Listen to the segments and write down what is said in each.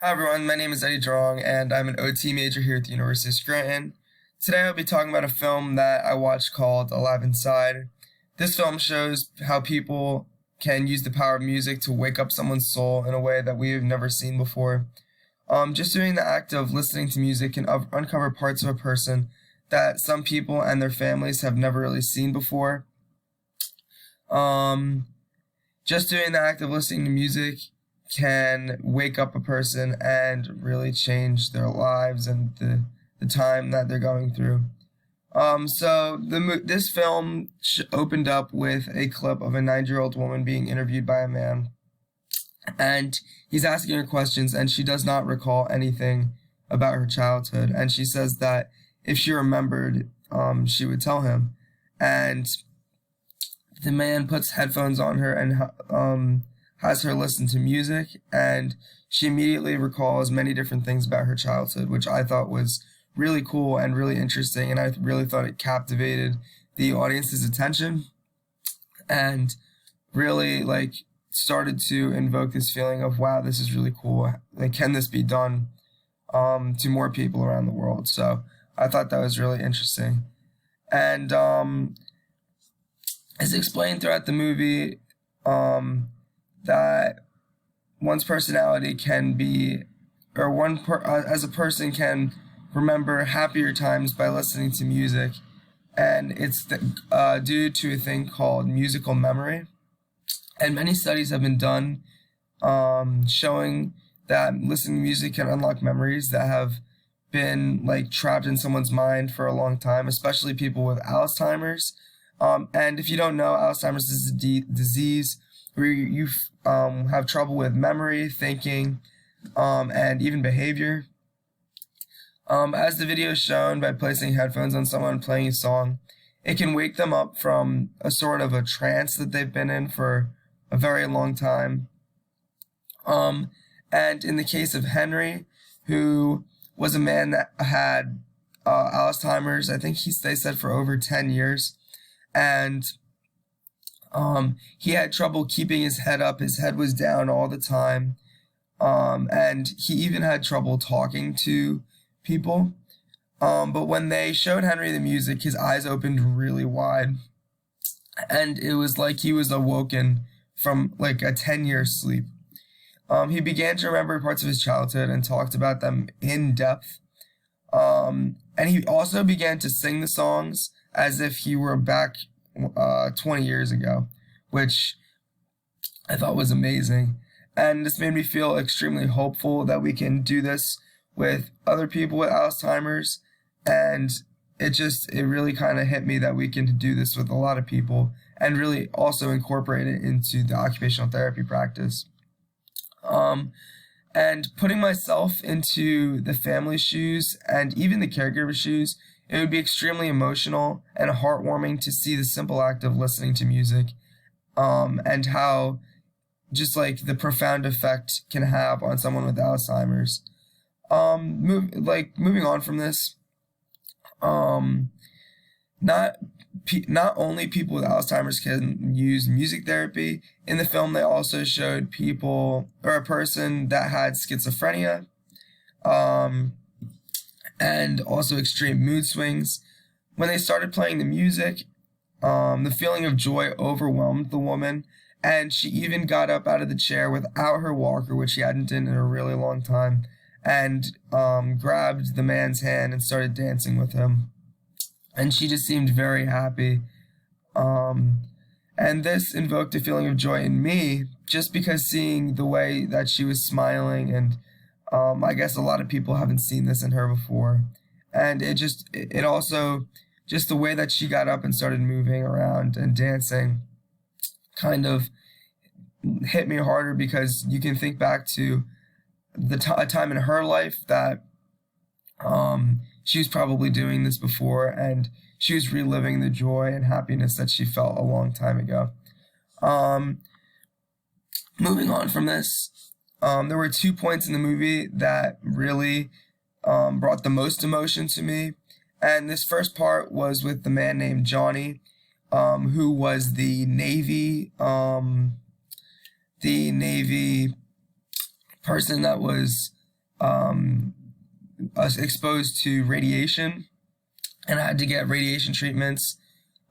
Hi everyone, my name is Drong and I'm an OT major here at the University of Scranton. Today I'll be talking about a film that I watched called Alive Inside. This film shows how people can use the power of music to wake up someone's soul in a way that we've never seen before. Just doing the act of listening to music can uncover parts of a person that some people and their families have never really seen before. Just doing the act of listening to music can wake up a person and really change their lives and the time that they're going through. This film opened up with a clip of a 9-year-old woman being interviewed by a man, and he's asking her questions, and she does not recall anything about her childhood, and she says that if she remembered, she would tell him, and the man puts headphones on her and has her listen to music, and she immediately recalls many different things about her childhood, which I thought was really cool and really interesting, and I really thought it captivated the audience's attention and really started to invoke this feeling of, wow, this is really cool. Can this be done to more people around the world? So I thought that was really interesting. And as explained throughout the movie, that one's personality can be, as a person can remember happier times by listening to music, and it's due to a thing called musical memory. And many studies have been done showing that listening to music can unlock memories that have been trapped in someone's mind for a long time, especially people with Alzheimer's. And if you don't know, Alzheimer's is a disease where you have trouble with memory, thinking, and even behavior. As the video is shown, by placing headphones on someone and playing a song, it can wake them up from a sort of a trance that they've been in for a very long time. And in the case of Henry, who was a man that had Alzheimer's, I think they said for over 10 years, and he had trouble keeping his head up. His head was down all the time. And he even had trouble talking to people. But when they showed Henry the music, his eyes opened really wide. And it was like he was awoken from a 10-year sleep. He began to remember parts of his childhood and talked about them in depth. And he also began to sing the songs as if he were back 20 years ago, which I thought was amazing. And this made me feel extremely hopeful that we can do this with other people with Alzheimer's. And it really kind of hit me that we can do this with a lot of people and really also incorporate it into the occupational therapy practice. And putting myself into the family's shoes and even the caregiver's shoes, it would be extremely emotional and heartwarming to see the simple act of listening to music, and how just the profound effect can have on someone with Alzheimer's. Moving on from this, not only people with Alzheimer's can use music therapy. In the film, they also showed a person that had schizophrenia, and also extreme mood swings. When they started playing the music, the feeling of joy overwhelmed the woman, and she even got up out of the chair without her walker, which she hadn't done in a really long time, and grabbed the man's hand and started dancing with him. And she just seemed very happy. And this invoked a feeling of joy in me, just because seeing the way that she was smiling, and I guess a lot of people haven't seen this in her before. And it also, just the way that she got up and started moving around and dancing kind of hit me harder, because you can think back to a time in her life that she was probably doing this before, and she was reliving the joy and happiness that she felt a long time ago. Moving on from this, there were 2 points in the movie that really brought the most emotion to me. And this first part was with the man named Johnny, who was the Navy person that was was exposed to radiation and had to get radiation treatments,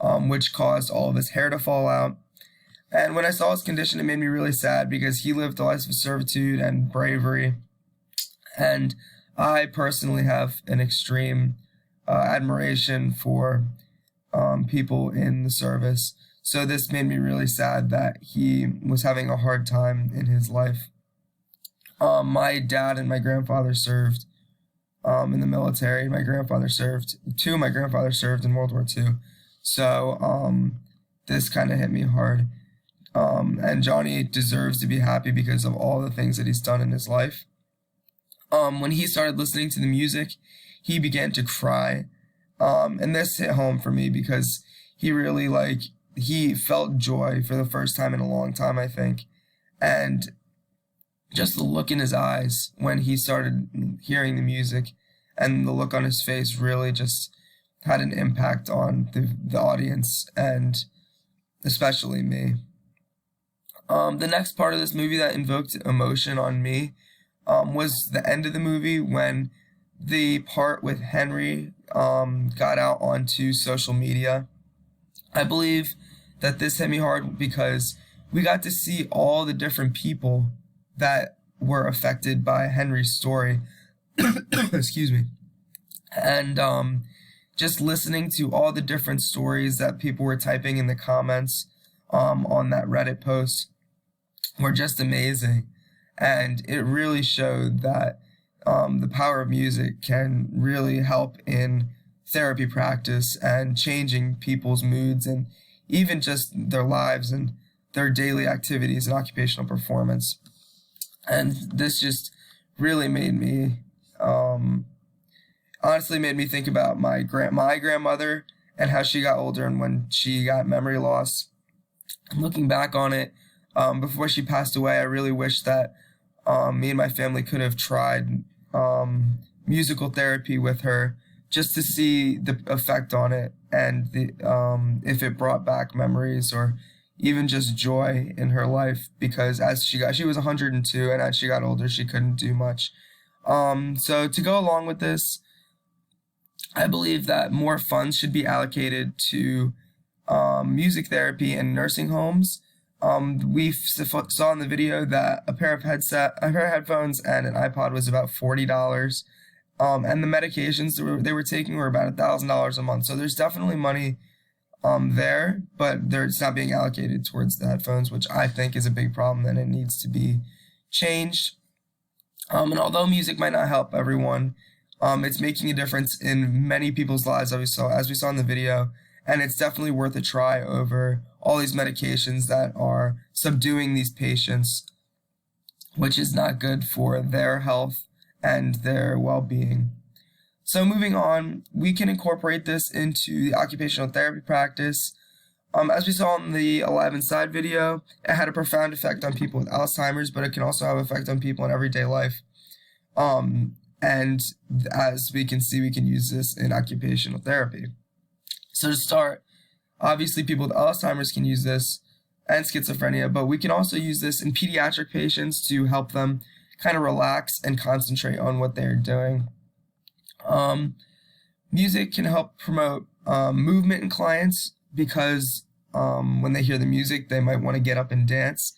which caused all of his hair to fall out. And when I saw his condition, it made me really sad because he lived a life of servitude and bravery. And I personally have an extreme admiration for people in the service. So this made me really sad that he was having a hard time in his life. My dad and my grandfather served in the military. Two of my grandfathers served in World War II. So this kind of hit me hard. And Johnny deserves to be happy because of all the things that he's done in his life. When he started listening to the music, he began to cry. And this hit home for me because he really, he felt joy for the first time in a long time, I think. And just the look in his eyes when he started hearing the music and the look on his face really just had an impact on the audience and especially me. The next part of this movie that invoked emotion on me was the end of the movie when the part with Henry got out onto social media. I believe that this hit me hard because we got to see all the different people that were affected by Henry's story. Excuse me. And just listening to all the different stories that people were typing in the comments on that Reddit post were just amazing. And it really showed that the power of music can really help in therapy practice and changing people's moods and even just their lives and their daily activities and occupational performance. And this just really made me, honestly made me think about my grandmother and how she got older and when she got memory loss. Looking back on it, before she passed away, I really wish that me and my family could have tried musical therapy with her just to see the effect on it and if it brought back memories or even just joy in her life, because she was 102 and as she got older, she couldn't do much. So to go along with this, I believe that more funds should be allocated to music therapy in nursing homes. We saw in the video that a pair of headphones and an iPod was about $40. And the medications they were taking were about $1,000 a month. So there's definitely money there, but it's not being allocated towards the headphones, which I think is a big problem and it needs to be changed. And although music might not help everyone, it's making a difference in many people's lives, as we saw in the video, and it's definitely worth a try over all these medications that are subduing these patients, which is not good for their health and their well-being. So moving on, we can incorporate this into the occupational therapy practice. As we saw in the Alive Inside video, it had a profound effect on people with Alzheimer's, but it can also have an effect on people in everyday life. And as we can see, we can use this in occupational therapy. So to start, obviously people with Alzheimer's can use this and schizophrenia, but we can also use this in pediatric patients to help them kind of relax and concentrate on what they're doing. Music can help promote movement in clients because when they hear the music, they might want to get up and dance.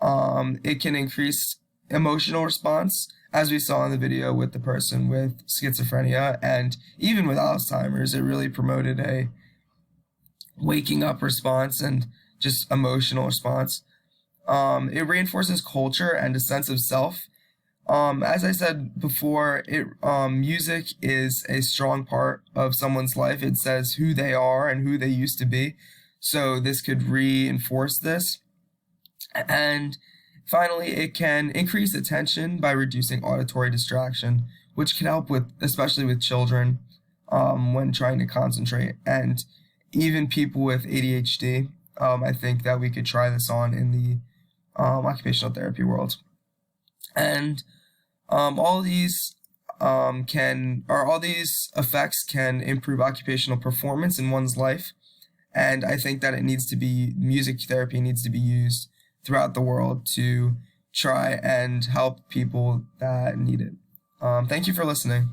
It can increase emotional response, as we saw in the video with the person with schizophrenia, and even with Alzheimer's, it really promoted a waking up response and just emotional response. It reinforces culture and a sense of self. As I said before, music is a strong part of someone's life. It says who they are and who they used to be. So this could reinforce this. And finally, it can increase attention by reducing auditory distraction, which can help especially with children, when trying to concentrate, and even people with ADHD. I think that we could try this on in the occupational therapy world. And all these effects can improve occupational performance in one's life. And I think that music therapy needs to be used throughout the world to try and help people that need it. Thank you for listening.